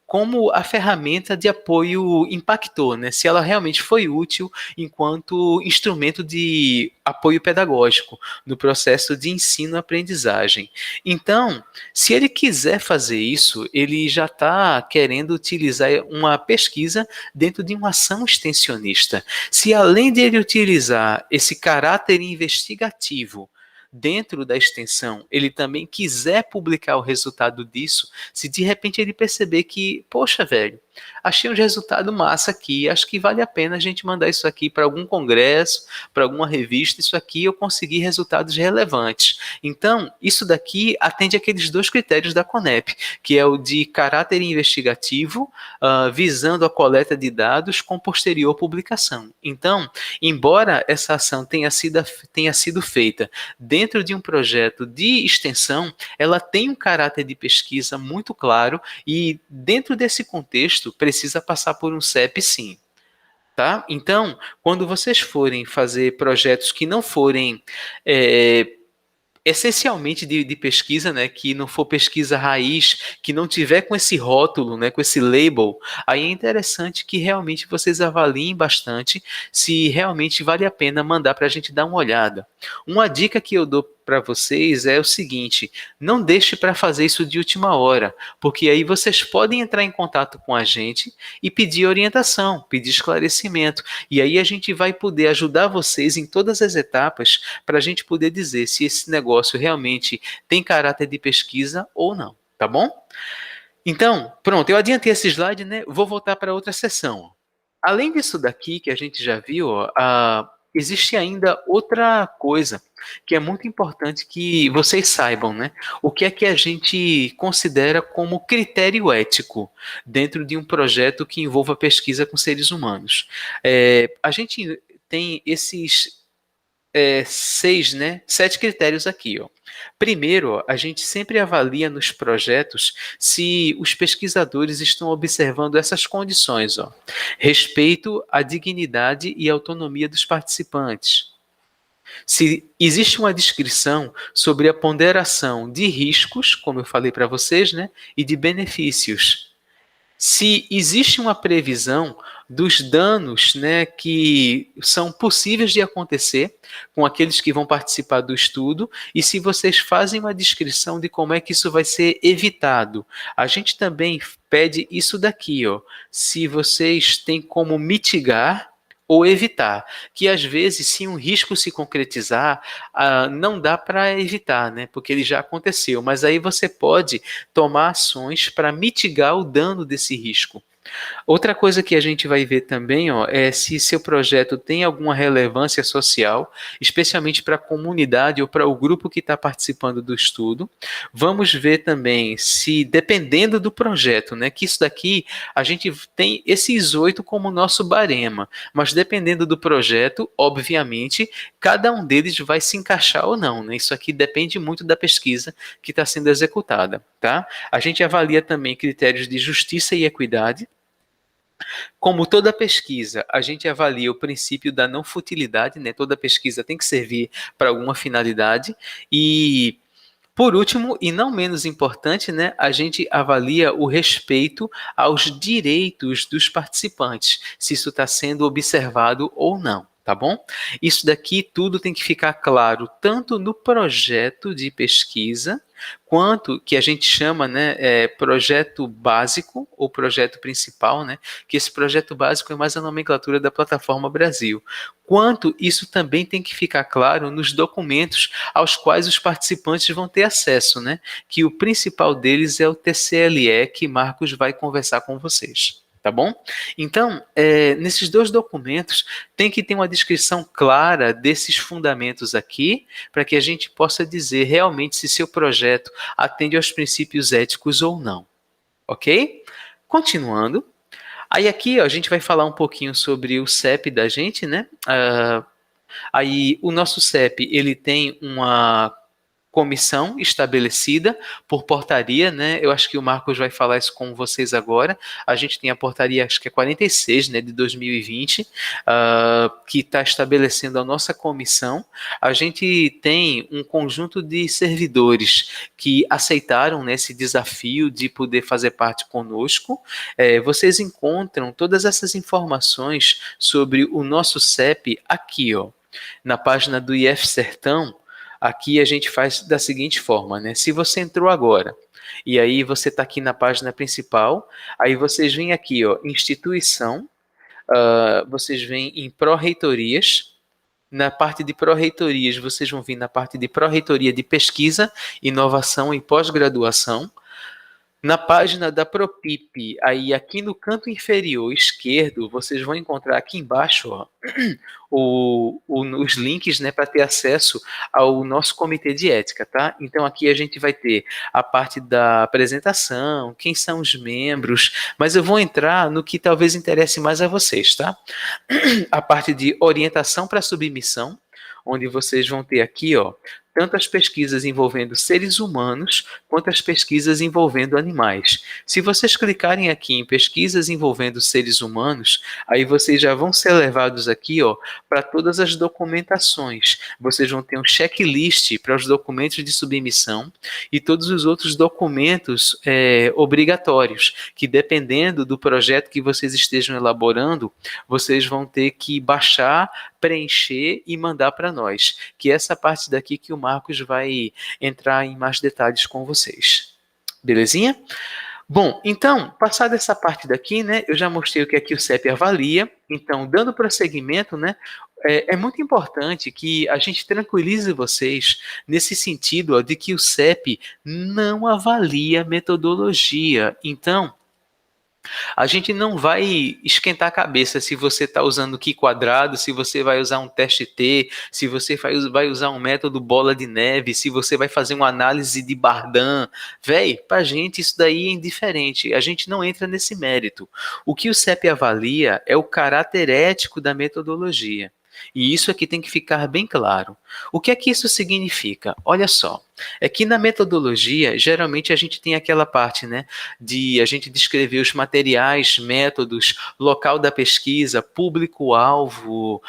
como a ferramenta de apoio impactou, né? Se ela realmente foi útil enquanto instrumento de apoio pedagógico no processo de ensino-aprendizagem. Então, se ele quiser fazer isso, ele já está querendo utilizar uma pesquisa dentro de uma ação extensionista. Se além de ele utilizar esse caráter investigativo dentro da extensão, ele também quiser publicar o resultado disso, se de repente ele perceber que, poxa, velho, achei um resultado massa aqui, acho que vale a pena a gente mandar isso aqui para algum congresso, para alguma revista, isso aqui eu consegui resultados relevantes. Então, isso daqui atende aqueles dois critérios da CONEP, que é o de caráter investigativo, visando a coleta de dados com posterior publicação. Então, embora essa ação tenha sido feita dentro de um projeto de extensão, ela tem um caráter de pesquisa muito claro e, dentro desse contexto, precisa passar por um CEP, sim. Tá? Então, quando vocês forem fazer projetos que não forem essencialmente de pesquisa, né, que não for pesquisa raiz, que não tiver com esse rótulo, né, com esse label, aí é interessante que realmente vocês avaliem bastante se realmente vale a pena mandar para a gente dar uma olhada. Uma dica que eu dou para vocês é o seguinte: não deixe para fazer isso de última hora, porque aí vocês podem entrar em contato com a gente e pedir orientação, pedir esclarecimento, e aí a gente vai poder ajudar vocês em todas as etapas para a gente poder dizer se esse negócio realmente tem caráter de pesquisa ou não, tá bom? Então, pronto, eu adiantei esse slide, né? Vou voltar para outra seção. Além disso daqui que a gente já viu, existe ainda outra coisa que é muito importante que vocês saibam, né? O que é que a gente considera como critério ético dentro de um projeto que envolva pesquisa com seres humanos? A gente tem esses sete critérios aqui, ó. Primeiro, a gente sempre avalia nos projetos se os pesquisadores estão observando essas condições, ó. Respeito à dignidade e autonomia dos participantes. Se existe uma descrição sobre a ponderação de riscos, como eu falei para vocês, né, e de benefícios. Se existe uma previsão dos danos, né, que são possíveis de acontecer com aqueles que vão participar do estudo, e se vocês fazem uma descrição de como é que isso vai ser evitado. A gente também pede isso daqui, ó, se vocês têm como mitigar ou evitar, que às vezes, se um risco se concretizar, não dá para evitar, né? Porque ele já aconteceu, mas aí você pode tomar ações para mitigar o dano desse risco. Outra coisa que a gente vai ver também, ó, é se seu projeto tem alguma relevância social, especialmente para a comunidade ou para o grupo que está participando do estudo. Vamos ver também se, dependendo do projeto, né, que isso daqui, a gente tem esses 8 como nosso barema, mas dependendo do projeto, obviamente, cada um deles vai se encaixar ou não, né? Isso aqui depende muito da pesquisa que está sendo executada, tá? A gente avalia também critérios de justiça e equidade. Como toda pesquisa, a gente avalia o princípio da não futilidade, né? Toda pesquisa tem que servir para alguma finalidade. E, por último, e não menos importante, né, a gente avalia o respeito aos direitos dos participantes, se isso está sendo observado ou não. Tá bom? Isso daqui tudo tem que ficar claro, tanto no projeto de pesquisa, quanto que a gente chama, né, projeto básico ou projeto principal, né, que esse projeto básico é mais a nomenclatura da Plataforma Brasil, quanto isso também tem que ficar claro nos documentos aos quais os participantes vão ter acesso, né, que o principal deles é o TCLE, que Marcos vai conversar com vocês. Tá bom? Então, nesses dois documentos, tem que ter uma descrição clara desses fundamentos aqui, para que a gente possa dizer realmente se seu projeto atende aos princípios éticos ou não. Ok? Continuando. Aí aqui, ó, a gente vai falar um pouquinho sobre o CEP da gente, né? Aí o nosso CEP, ele tem uma comissão estabelecida por portaria, né? Eu acho que o Marcos vai falar isso com vocês agora. A gente tem a portaria, acho que é 46, né, de 2020, que está estabelecendo a nossa comissão. A gente tem um conjunto de servidores que aceitaram, né, esse desafio de poder fazer parte conosco. Vocês encontram todas essas informações sobre o nosso CEP aqui, ó, na página do IF Sertão. Aqui a gente faz da seguinte forma, né? Se você entrou agora e aí você está aqui na página principal, aí vocês vêm aqui, ó, instituição, vocês vêm em pró-reitorias. Na parte de pró-reitorias, vocês vão vir na parte de pró-reitoria de pesquisa, inovação e pós-graduação. Na página da Propip, aí aqui no canto inferior esquerdo, vocês vão encontrar aqui embaixo, ó, os links, né, para ter acesso ao nosso comitê de ética, tá? Então aqui a gente vai ter a parte da apresentação, quem são os membros, mas eu vou entrar no que talvez interesse mais a vocês, tá? A parte de orientação para submissão, onde vocês vão ter aqui, ó, tanto as pesquisas envolvendo seres humanos, quanto as pesquisas envolvendo animais. Se vocês clicarem aqui em pesquisas envolvendo seres humanos, aí vocês já vão ser levados aqui, ó, para todas as documentações. Vocês vão ter um checklist para os documentos de submissão e todos os outros documentos obrigatórios, que dependendo do projeto que vocês estejam elaborando, vocês vão ter que baixar, preencher e mandar para nós, que é essa parte daqui que o Marcos vai entrar em mais detalhes com vocês. Belezinha? Bom, então, passada essa parte daqui, né, eu já mostrei o que aqui o CEP avalia. Então, dando prosseguimento, né, é muito importante que a gente tranquilize vocês nesse sentido, ó, de que o CEP não avalia metodologia. Então, a gente não vai esquentar a cabeça se você está usando Q quadrado, se você vai usar um teste T, se você vai usar um método bola de neve, se você vai fazer uma análise de Bardan. Véi, para a gente isso daí é indiferente, a gente não entra nesse mérito. O que o CEP avalia é o caráter ético da metodologia. E isso aqui tem que ficar bem claro. O que é que isso significa? Olha só, é que na metodologia, geralmente a gente tem aquela parte, né, de a gente descrever os materiais, métodos, local da pesquisa, público-alvo,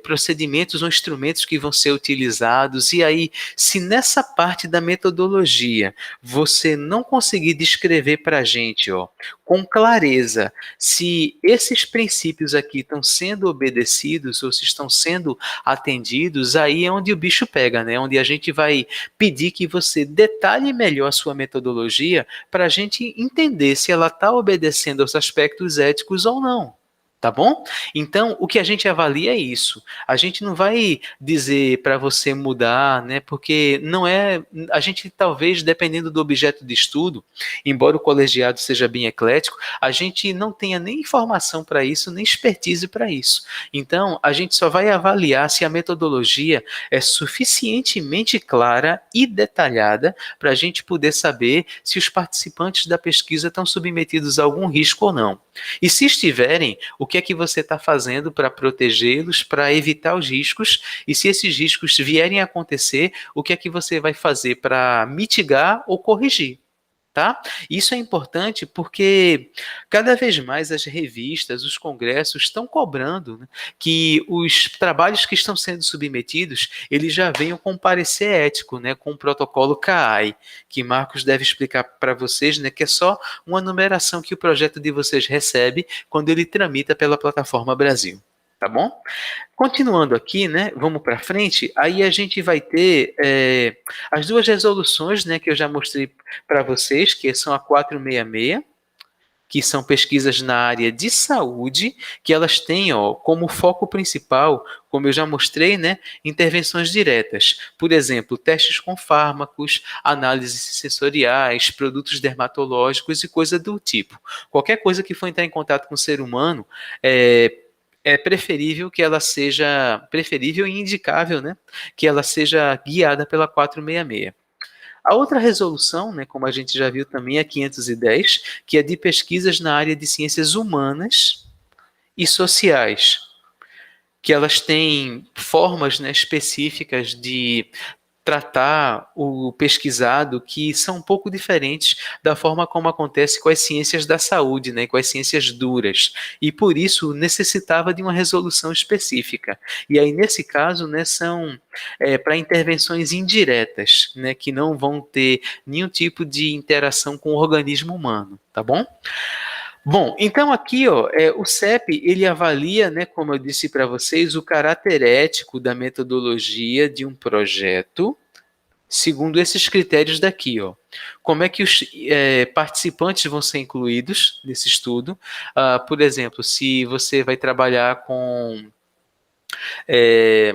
procedimentos ou instrumentos que vão ser utilizados. E aí, se nessa parte da metodologia você não conseguir descrever para a gente, ó, com clareza, se esses princípios aqui estão sendo obedecidos ou se estão sendo atendidos, aí é onde o bicho pega, né? Onde a gente vai pedir que você detalhe melhor a sua metodologia para a gente entender se ela está obedecendo aos aspectos éticos ou não. Tá bom? Então, o que a gente avalia é isso. A gente não vai dizer para você mudar, né? Porque não é. A gente, talvez, dependendo do objeto de estudo, embora o colegiado seja bem eclético, a gente não tenha nem informação para isso, nem expertise para isso. Então, a gente só vai avaliar se a metodologia é suficientemente clara e detalhada para a gente poder saber se os participantes da pesquisa estão submetidos a algum risco ou não. E se estiverem, o que é que você está fazendo para protegê-los, para evitar os riscos? E se esses riscos vierem a acontecer, o que é que você vai fazer para mitigar ou corrigir? Tá? Isso é importante porque cada vez mais as revistas, os congressos estão cobrando, né, que os trabalhos que estão sendo submetidos, eles já venham com parecer ético, né, com o protocolo CAI, que Marcos deve explicar para vocês, né, que é só uma numeração que o projeto de vocês recebe quando ele tramita pela plataforma Brasil. Tá bom? Continuando aqui, né, vamos para frente, aí a gente vai ter as duas resoluções, né, que eu já mostrei para vocês, que são a 466, que são pesquisas na área de saúde, que elas têm, ó, como foco principal, como eu já mostrei, né, intervenções diretas. Por exemplo, testes com fármacos, análises sensoriais, produtos dermatológicos e coisa do tipo. Qualquer coisa que for entrar em contato com o ser humano, é preferível que ela seja, preferível e indicável, né, que ela seja guiada pela 466. A outra resolução, né, como a gente já viu também, é a 510, que é de pesquisas na área de ciências humanas e sociais, que elas têm formas, né, específicas de tratar o pesquisado que são um pouco diferentes da forma como acontece com as ciências da saúde, né, com as ciências duras, e por isso necessitava de uma resolução específica. E aí, nesse caso, né, são para intervenções indiretas, né, que não vão ter nenhum tipo de interação com o organismo humano, tá bom? Bom, então aqui, ó, o CEP, ele avalia, né, como eu disse para vocês, o caráter ético da metodologia de um projeto, segundo esses critérios daqui, ó. Como é que os participantes vão ser incluídos nesse estudo? Por exemplo, se você vai trabalhar com é,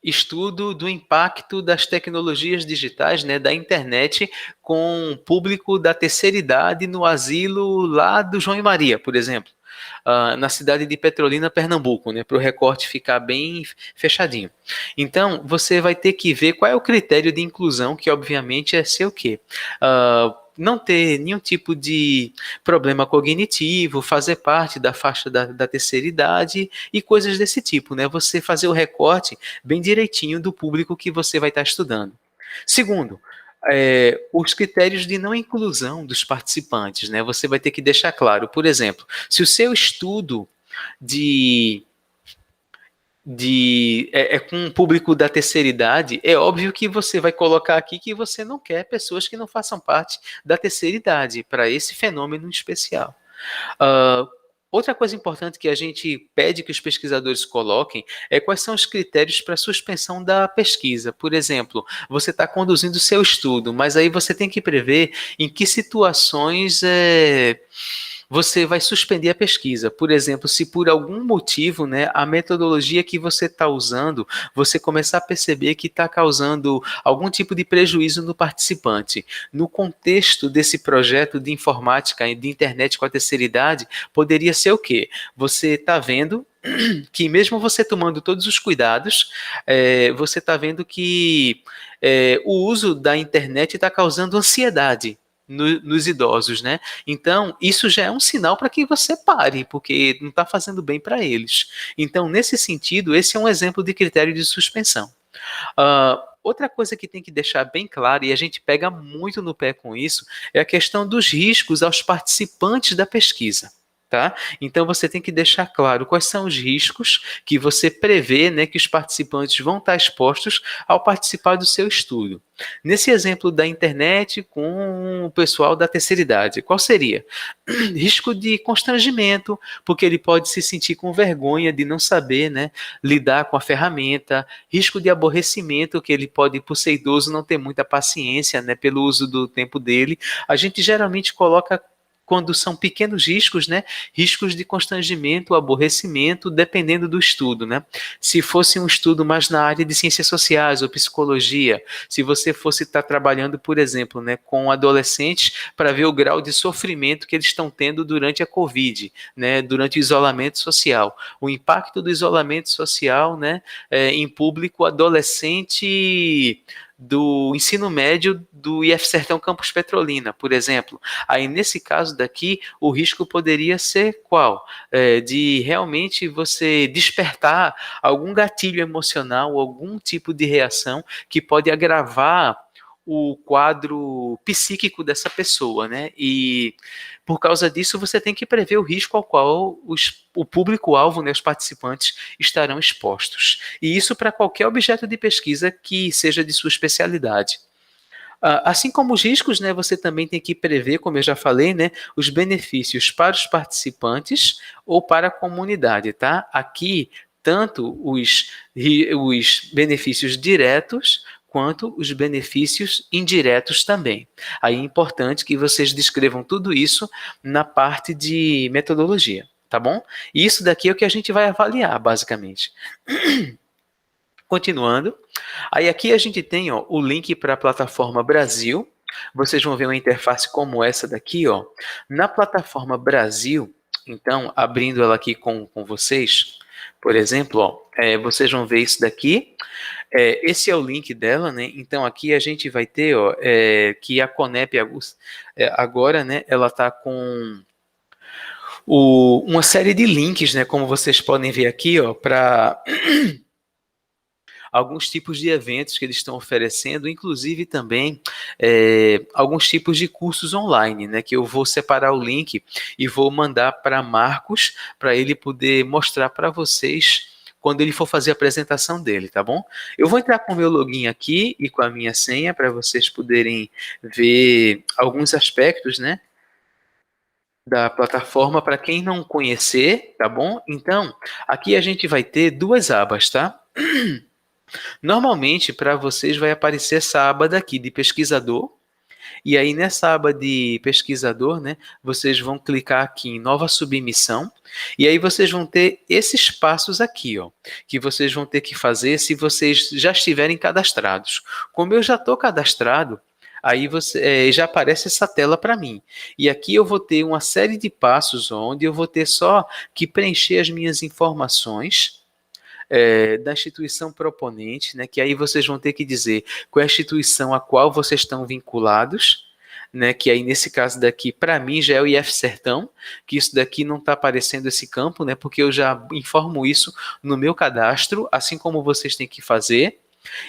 estudo do impacto das tecnologias digitais, né, da internet, com o público da terceira idade no asilo lá do João e Maria, por exemplo, na cidade de Petrolina, Pernambuco, né, para o recorte ficar bem fechadinho. Então, você vai ter que ver qual é o critério de inclusão, que obviamente é ser o quê? Não ter nenhum tipo de problema cognitivo, fazer parte da faixa da terceira idade e coisas desse tipo, né? Você fazer o recorte bem direitinho do público que você vai estar estudando. Segundo, os critérios de não inclusão dos participantes, né? Você vai ter que deixar claro, por exemplo, se o seu estudo de com um público da terceira idade, é óbvio que você vai colocar aqui que você não quer pessoas que não façam parte da terceira idade para esse fenômeno especial. Uh, Outra coisa importante que a gente pede que os pesquisadores coloquem é quais são os critérios para suspensão da pesquisa. Por exemplo, você está conduzindo o seu estudo, mas aí você tem que prever em que situações você vai suspender a pesquisa. Por exemplo, se por algum motivo, né, a metodologia que você está usando, você começar a perceber que está causando algum tipo de prejuízo no participante. No contexto desse projeto de informática e de internet com a terceira idade, poderia ser o quê? Você está vendo que mesmo você tomando todos os cuidados, você está vendo que o uso da internet está causando ansiedade nos idosos, né? Então, isso já é um sinal para que você pare, porque não está fazendo bem para eles. Então, nesse sentido, esse é um exemplo de critério de suspensão. Outra coisa que tem que deixar bem claro, e a gente pega muito no pé com isso, é a questão dos riscos aos participantes da pesquisa. Tá? Então você tem que deixar claro quais são os riscos que você prevê, né, que os participantes vão estar expostos ao participar do seu estudo. Nesse exemplo da internet com o pessoal da terceira idade, qual seria? Risco de constrangimento, porque ele pode se sentir com vergonha de não saber, né, lidar com a ferramenta. Risco de aborrecimento, que ele pode, por ser idoso, não ter muita paciência, né, pelo uso do tempo dele. A gente geralmente coloca, quando são pequenos riscos, né, riscos de constrangimento, aborrecimento, dependendo do estudo, né? Se fosse um estudo mais na área de ciências sociais ou psicologia, se você fosse estar trabalhando, por exemplo, né, com adolescentes para ver o grau de sofrimento que eles estão tendo durante a Covid, né, durante o isolamento social, o impacto do isolamento social, né, em público adolescente do ensino médio do IF Sertão Campus Petrolina, por exemplo. Aí, nesse caso daqui, o risco poderia ser qual? De realmente você despertar algum gatilho emocional, algum tipo de reação que pode agravar o quadro psíquico dessa pessoa, né? E por causa disso você tem que prever o risco ao qual o público-alvo, né, os participantes, estarão expostos. E isso para qualquer objeto de pesquisa que seja de sua especialidade. Assim como os riscos, né, você também tem que prever, como eu já falei, né, os benefícios para os participantes ou para a comunidade, tá? Aqui, tanto os benefícios diretos quanto os benefícios indiretos também. Aí é importante que vocês descrevam tudo isso na parte de metodologia, tá bom? E isso daqui é o que a gente vai avaliar, basicamente. Continuando, aí aqui a gente tem, ó, o link para a plataforma Brasil. Vocês vão ver uma interface como essa daqui, ó. Na plataforma Brasil, então, abrindo ela aqui com vocês, por exemplo, ó, vocês vão ver isso daqui. Esse é o link dela, né? Então aqui a gente vai ter, ó, que a Conep agora, né? Ela está com uma série de links, né? Como vocês podem ver aqui, ó, para alguns tipos de eventos que eles estão oferecendo, inclusive também alguns tipos de cursos online, né? Que eu vou separar o link e vou mandar para Marcos, para ele poder mostrar para vocês quando ele for fazer a apresentação dele, tá bom? Eu vou entrar com o meu login aqui e com a minha senha para vocês poderem ver alguns aspectos, né, da plataforma para quem não conhecer, tá bom? Então, aqui a gente vai ter duas abas, tá? Normalmente, para vocês vai aparecer essa aba daqui de pesquisador, e aí nessa aba de pesquisador, né, vocês vão clicar aqui em nova submissão, e aí vocês vão ter esses passos aqui, ó, que vocês vão ter que fazer se vocês já estiverem cadastrados. Como eu já estou cadastrado, aí já aparece essa tela para mim. E aqui eu vou ter uma série de passos onde eu vou ter só que preencher as minhas informações da instituição proponente, né, que aí vocês vão ter que dizer qual é a instituição a qual vocês estão vinculados, né, que aí nesse caso daqui, para mim, já é o IF Sertão, que isso daqui não está aparecendo esse campo, né, porque eu já informo isso no meu cadastro, assim como vocês têm que fazer.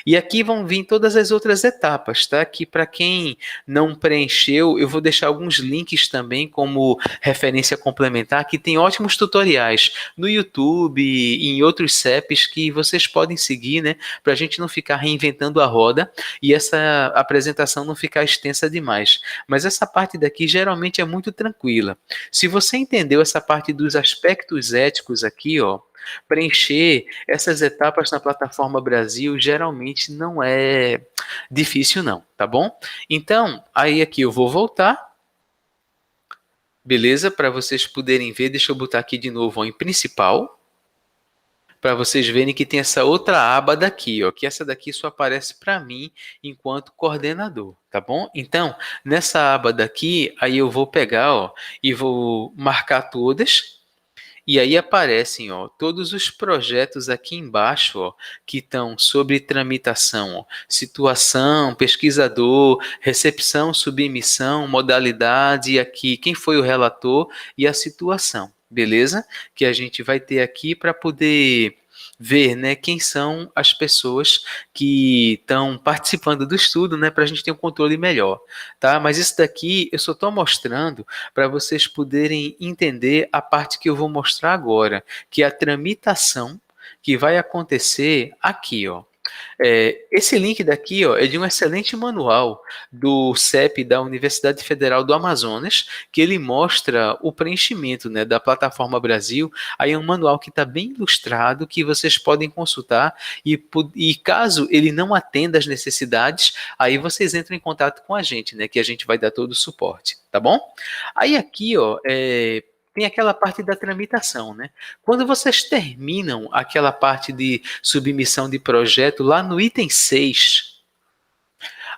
E aqui vão vir todas as outras etapas, tá? Que para quem não preencheu, eu vou deixar alguns links também como referência complementar, que tem ótimos tutoriais no YouTube e em outros CEPs que vocês podem seguir, né? Para a gente não ficar reinventando a roda e essa apresentação não ficar extensa demais. Mas essa parte daqui geralmente é muito tranquila. Se você entendeu essa parte dos aspectos éticos aqui, ó, preencher essas etapas na plataforma Brasil geralmente não é difícil não, tá bom? Então, aí aqui eu vou voltar, beleza? Para vocês poderem ver, deixa eu botar aqui de novo ó, em principal, para vocês verem que tem essa outra aba daqui, ó, que essa daqui só aparece para mim enquanto coordenador, tá bom? Então, nessa aba daqui, aí eu vou pegar, ó, e vou marcar todas. E aí aparecem ó, todos os projetos aqui embaixo ó, que estão sobre tramitação, ó, situação, pesquisador, recepção, submissão, modalidade, e aqui quem foi o relator e a situação, beleza? Que a gente vai ter aqui para poder ver né, quem são as pessoas que estão participando do estudo, né, para a gente ter um controle melhor. Tá? Mas isso daqui eu só estou mostrando para vocês poderem entender a parte que eu vou mostrar agora, que é a tramitação que vai acontecer aqui, ó. Esse link daqui ó, é de um excelente manual do CEP da Universidade Federal do Amazonas, que ele mostra o preenchimento né, da plataforma Brasil. Aí é um manual que está bem ilustrado, que vocês podem consultar e caso ele não atenda às necessidades, aí vocês entram em contato com a gente, né, que a gente vai dar todo o suporte, tá bom? Aí aqui, ó, tem aquela parte da tramitação, né? Quando vocês terminam aquela parte de submissão de projeto, lá no item 6,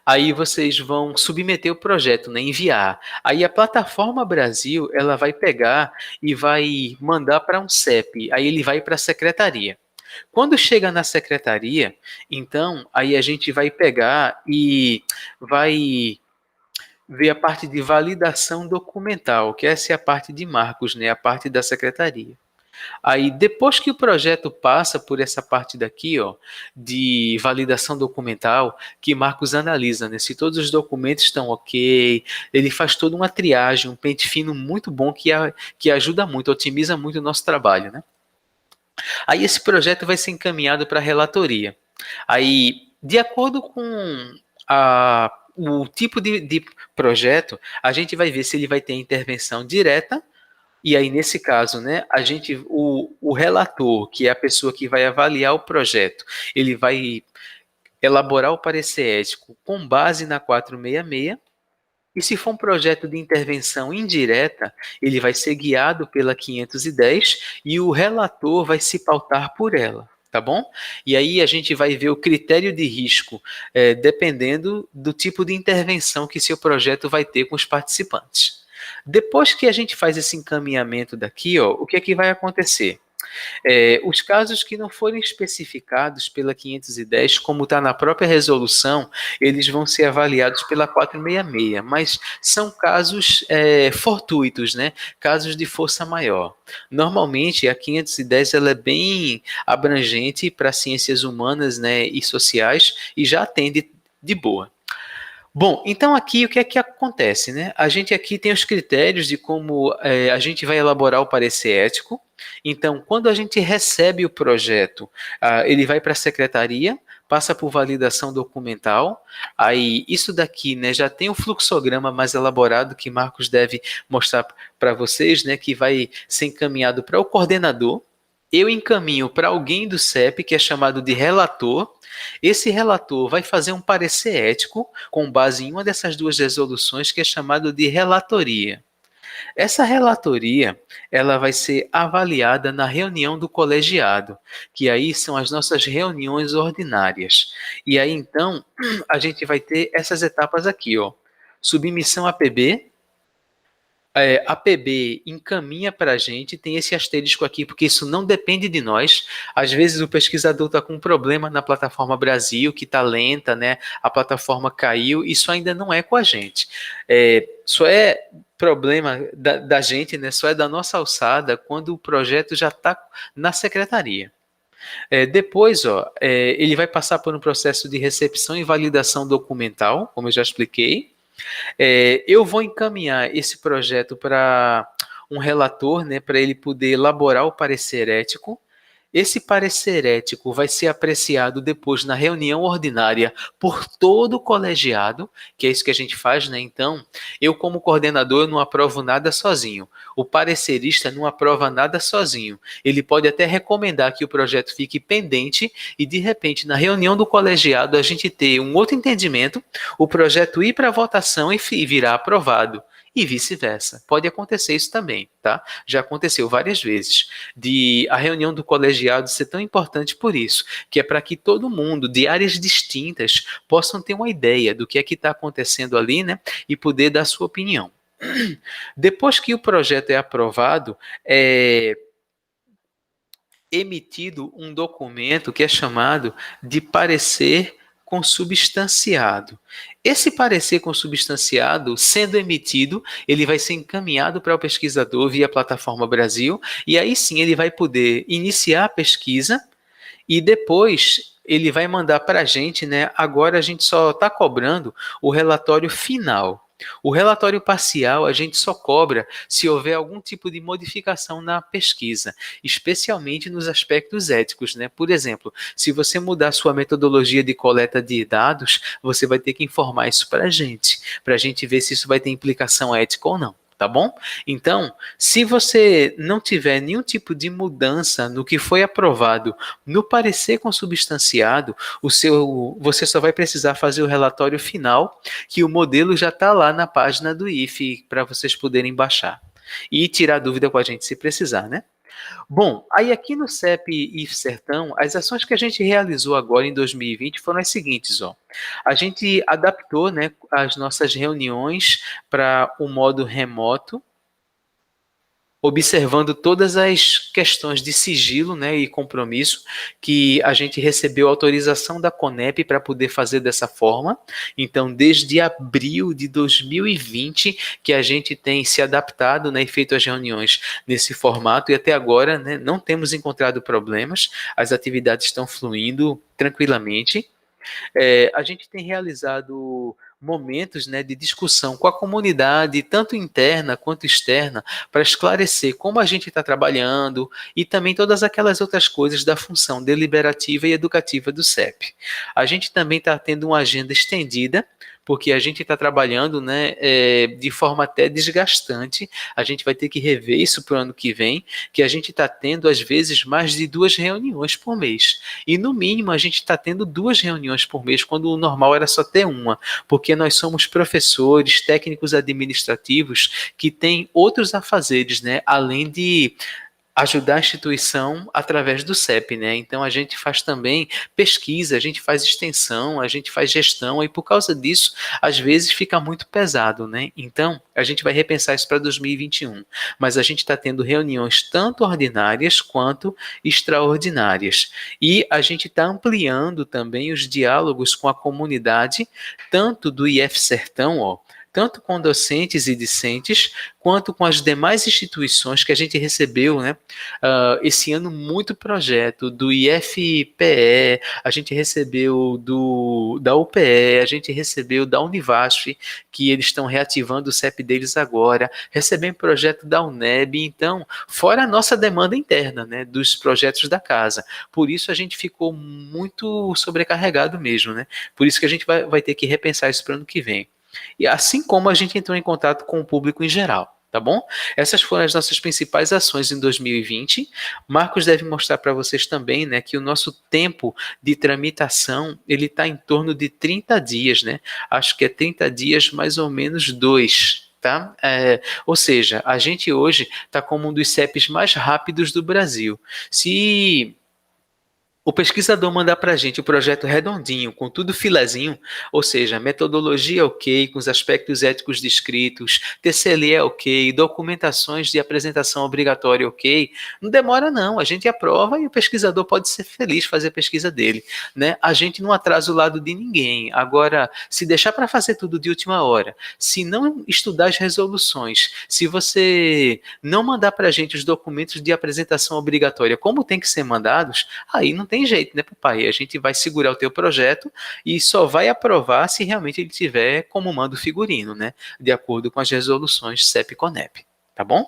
aí vocês vão submeter o projeto, né? Enviar. Aí a plataforma Brasil, ela vai pegar e vai mandar para um CEP, aí ele vai para a secretaria. Quando chega na secretaria, então, aí a gente vai pegar e vai ver a parte de validação documental, que essa é a parte de Marcos, né, a parte da secretaria. Aí, depois que o projeto passa por essa parte daqui, ó, de validação documental, que Marcos analisa, né, se todos os documentos estão ok, ele faz toda uma triagem, um pente fino muito bom que ajuda muito, otimiza muito o nosso trabalho, né? Aí esse projeto vai ser encaminhado para a relatoria. Aí, de acordo com o tipo de projeto, a gente vai ver se ele vai ter intervenção direta, e aí nesse caso, né, o relator, que é a pessoa que vai avaliar o projeto, ele vai elaborar o parecer ético com base na 466, e se for um projeto de intervenção indireta, ele vai ser guiado pela 510 e o relator vai se pautar por ela, tá bom? E aí a gente vai ver o critério de risco, dependendo do tipo de intervenção que seu projeto vai ter com os participantes. Depois que a gente faz esse encaminhamento daqui, ó, o que é que vai acontecer? Os casos que não forem especificados pela 510, como está na própria resolução, eles vão ser avaliados pela 466, mas são casos fortuitos, né? Casos de força maior. Normalmente, a 510 ela é bem abrangente para ciências humanas, né, e sociais e já atende de boa. Bom, então aqui o que é que acontece, né? A gente aqui tem os critérios de como a gente vai elaborar o parecer ético. Então, quando a gente recebe o projeto, ele vai para a secretaria, passa por validação documental. Aí, isso daqui, né, já tem um fluxograma mais elaborado que Marcos deve mostrar para vocês, né, que vai ser encaminhado para o coordenador. Eu encaminho para alguém do CEP, que é chamado de relator. Esse relator vai fazer um parecer ético com base em uma dessas duas resoluções, que é chamado de relatoria. Essa relatoria, ela vai ser avaliada na reunião do colegiado, que aí são as nossas reuniões ordinárias. E aí, então, a gente vai ter essas etapas aqui, ó. Submissão a PB, a PB encaminha para a gente, tem esse asterisco aqui, porque isso não depende de nós. Às vezes o pesquisador está com um problema na plataforma Brasil, que está lenta, né? A plataforma caiu, isso ainda não é com a gente. Só é problema da gente, né? Só é da nossa alçada quando o projeto já está na secretaria. Depois, ele vai passar por um processo de recepção e validação documental, como eu já expliquei. Eu vou encaminhar esse projeto para um relator, né, para ele poder elaborar o parecer ético. Esse parecer ético vai ser apreciado depois na reunião ordinária por todo o colegiado, que é isso que a gente faz, né? Então, eu como coordenador não aprovo nada sozinho. O parecerista não aprova nada sozinho. Ele pode até recomendar que o projeto fique pendente e, de repente, na reunião do colegiado, a gente ter um outro entendimento, o projeto ir para votação e virar aprovado. E vice-versa. Pode acontecer isso também, tá? Já aconteceu várias vezes. De a reunião do colegiado ser tão importante por isso, que é para que todo mundo, de áreas distintas, possam ter uma ideia do que é que está acontecendo ali, né? E poder dar sua opinião. Depois que o projeto é aprovado, é emitido um documento que é chamado de parecer consubstanciado. Esse parecer consubstanciado, sendo emitido, ele vai ser encaminhado para o pesquisador via plataforma Brasil, e aí sim ele vai poder iniciar a pesquisa e depois ele vai mandar para a gente, né? Agora a gente só está cobrando o relatório final. O relatório parcial a gente só cobra se houver algum tipo de modificação na pesquisa, especialmente nos aspectos éticos, né? Por exemplo, se você mudar sua metodologia de coleta de dados, você vai ter que informar isso para a gente ver se isso vai ter implicação ética ou não. Tá bom? Então, se você não tiver nenhum tipo de mudança no que foi aprovado no parecer consubstanciado, você só vai precisar fazer o relatório final, que o modelo já está lá na página do IFE para vocês poderem baixar. E tirar dúvida com a gente se precisar, né? Bom, aí aqui no CEP e Sertão, as ações que a gente realizou agora em 2020 foram as seguintes, ó. A gente adaptou, né, as nossas reuniões para o modo remoto, observando todas as questões de sigilo, né, e compromisso, que a gente recebeu autorização da CONEP para poder fazer dessa forma. Então, desde abril de 2020, que a gente tem se adaptado, né, e feito as reuniões nesse formato, e até agora, né, não temos encontrado problemas, as atividades estão fluindo tranquilamente. A gente tem realizado momentos, né, de discussão com a comunidade, tanto interna quanto externa, para esclarecer como a gente está trabalhando e também todas aquelas outras coisas da função deliberativa e educativa do CEP. A gente também está tendo uma agenda estendida, porque a gente está trabalhando, né, de forma até desgastante. A gente vai ter que rever isso para o ano que vem, que a gente está tendo, às vezes, mais de 2 reuniões por mês. E, no mínimo, a gente está tendo 2 reuniões por mês, quando o normal era só ter uma, porque nós somos professores, técnicos administrativos, que têm outros afazeres, né, além de ajudar a instituição através do CEP, né? Então a gente faz também pesquisa, a gente faz extensão, a gente faz gestão, e por causa disso, às vezes fica muito pesado, né? Então a gente vai repensar isso para 2021. Mas a gente está tendo reuniões tanto ordinárias quanto extraordinárias. E a gente está ampliando também os diálogos com a comunidade, tanto do IF Sertão, ó, tanto com docentes e discentes, quanto com as demais instituições que a gente recebeu, né? Esse ano, muito projeto do IFPE, a gente recebeu da UPE, a gente recebeu da Univasf, que eles estão reativando o CEP deles agora, recebemos projeto da UNEB, então, fora a nossa demanda interna, né, dos projetos da casa. Por isso a gente ficou muito sobrecarregado mesmo, né? Por isso que a gente vai ter que repensar isso para o ano que vem. E assim como a gente entrou em contato com o público em geral. Tá bom? Essas foram as nossas principais ações em 2020. Marcos deve mostrar para vocês também, né, que o nosso tempo de tramitação ele está em torno de 30 dias, né? Acho que é 30 dias mais ou menos 2. Tá? Ou seja, a gente hoje está como um dos CEPs mais rápidos do Brasil. Se o pesquisador mandar para a gente o projeto redondinho, com tudo filezinho, ou seja, metodologia ok, com os aspectos éticos descritos, TCLE ok, documentações de apresentação obrigatória ok, não demora não, a gente aprova e o pesquisador pode ser feliz fazer a pesquisa dele, né? A gente não atrasa o lado de ninguém. Agora, se deixar para fazer tudo de última hora, se não estudar as resoluções, se você não mandar para a gente os documentos de apresentação obrigatória como tem que ser mandados, aí não tem jeito, né, papai? A gente vai segurar o teu projeto e só vai aprovar se realmente ele tiver como manda o figurino, né? De acordo com as resoluções CEP e CONEP, tá bom?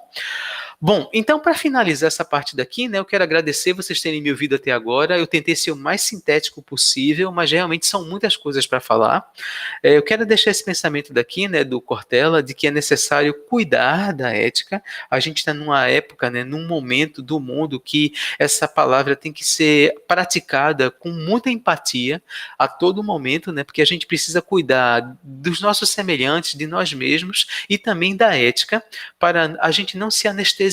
Bom, então para finalizar essa parte daqui, né, eu quero agradecer vocês terem me ouvido até agora. Eu tentei ser o mais sintético possível, mas realmente são muitas coisas para falar. Eu quero deixar esse pensamento daqui, né, do Cortella, de que é necessário cuidar da ética. A gente está numa época, né, num momento do mundo que essa palavra tem que ser praticada com muita empatia a todo momento, né, porque a gente precisa cuidar dos nossos semelhantes, de nós mesmos e também da ética, para a gente não se anestesiar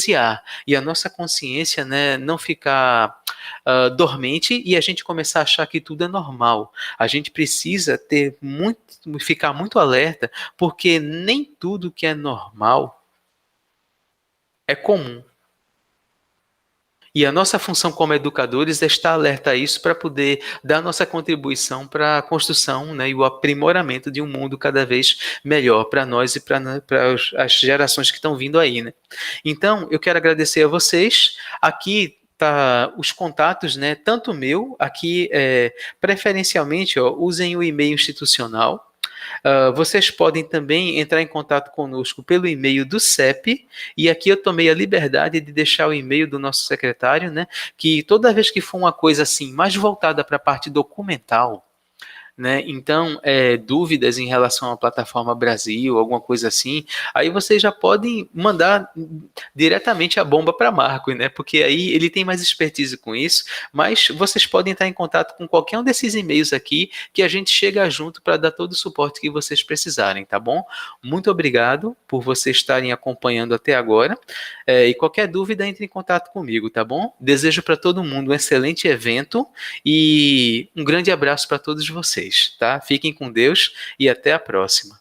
e a nossa consciência, né, não ficar dormente e a gente começar a achar que tudo é normal. A gente precisa ficar muito alerta, porque nem tudo que é normal é comum. E a nossa função como educadores é estar alerta a isso para poder dar nossa contribuição para a construção, né, e o aprimoramento de um mundo cada vez melhor para nós e para as gerações que estão vindo aí, né? Então, eu quero agradecer a vocês. Aqui tá os contatos, né, tanto meu, aqui preferencialmente, ó, usem o e-mail institucional. Vocês podem também entrar em contato conosco pelo e-mail do CEP, e aqui eu tomei a liberdade de deixar o e-mail do nosso secretário, né, que toda vez que for uma coisa assim, mais voltada para a parte documental, né? Então, dúvidas em relação à plataforma Brasil, alguma coisa assim, aí vocês já podem mandar diretamente a bomba para Marco, né? Porque aí ele tem mais expertise com isso, mas vocês podem estar em contato com qualquer um desses e-mails aqui, que a gente chega junto para dar todo o suporte que vocês precisarem, tá bom? Muito obrigado por vocês estarem acompanhando até agora, e qualquer dúvida, entre em contato comigo, tá bom? Desejo para todo mundo um excelente evento e um grande abraço para todos vocês, tá? Fiquem com Deus e até a próxima.